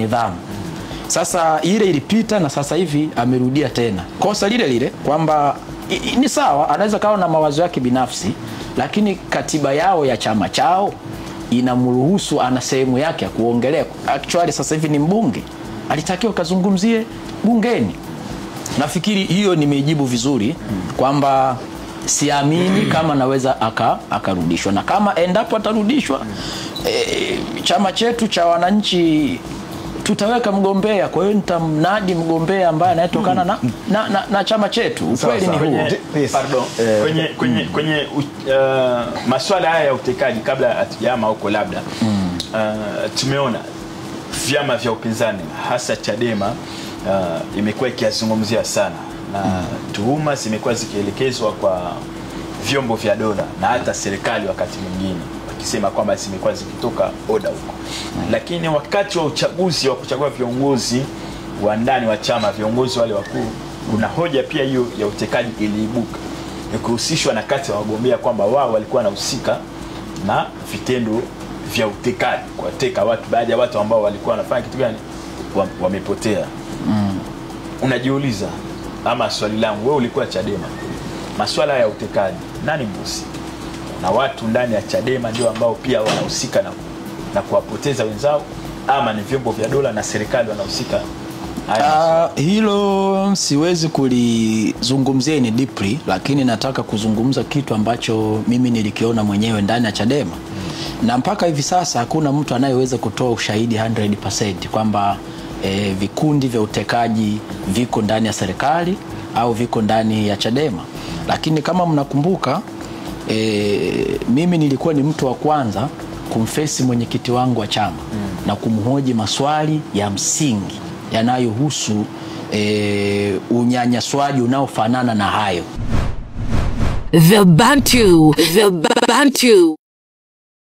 nidhamu. Sasa ile ilipita na sasa hivi amerudia tena kosa lile lile, kwamba ni sawa, anaweza kawa na mawazo yake binafsi, lakini katiba yao ya chama chao inamruhusu, ana sehemu yake ya kuongelea. Actually sasa hivi ni mbunge, alitakiwa kazungumzie bungeni. Nafikiri hiyo nimejibu vizuri, kwamba siamini kama naweza akarudishwa, na kama endapo atarudishwa, chama chetu cha wananchi tutaweka mgombea. Kwa hiyo nitamnadi mgombea ambaye anayetokana na chama chetu. Ukweli ni huo. Pardon. Kwenye masuala haya ya utekaji, kabla hatujama huko, labda tumeona vyama vya upinzani hasa Chadema imekuwa ikizungumzia sana, na tuhuma zimekuwa zikielekezwa kwa vyombo vya dola na hata serikali wakati mwingine, wakisema kwamba zimekuwa zikitoka oda huko. Lakini wakati wa uchaguzi wa kuchagua viongozi wa ndani wa chama, viongozi wale wakuu, kuna hoja pia hiyo ya utekaji iliibuka, kuhusishwa na kati ya wagombea kwamba wao walikuwa wanahusika na vitendo vya utekaji, kuwateka watu, baadhi ya watu ambao walikuwa wanafanya kitu gani wamepotea. Unajiuliza, ama swali langu, wewe ulikuwa Chadema, masuala ya utekaji nani mhusika? Na watu ndani ya Chadema ndio ambao pia wanahusika na kuwapoteza wenzao, ama ni vyombo vya dola na serikali wanahusika? Hilo siwezi kulizungumzia ni deeply, lakini nataka kuzungumza kitu ambacho mimi nilikiona mwenyewe ndani ya Chadema. Na mpaka hivi sasa hakuna mtu anayeweza kutoa ushahidi 100% kwamba vikundi vya utekaji viko ndani ya serikali au viko ndani ya Chadema. Lakini kama mnakumbuka, mimi nilikuwa ni mtu wa kwanza kumfesi mwenyekiti wangu wa chama na kumhoji maswali ya msingi yanayohusu unyanyaswaji unaofanana na hayo. The Bantu.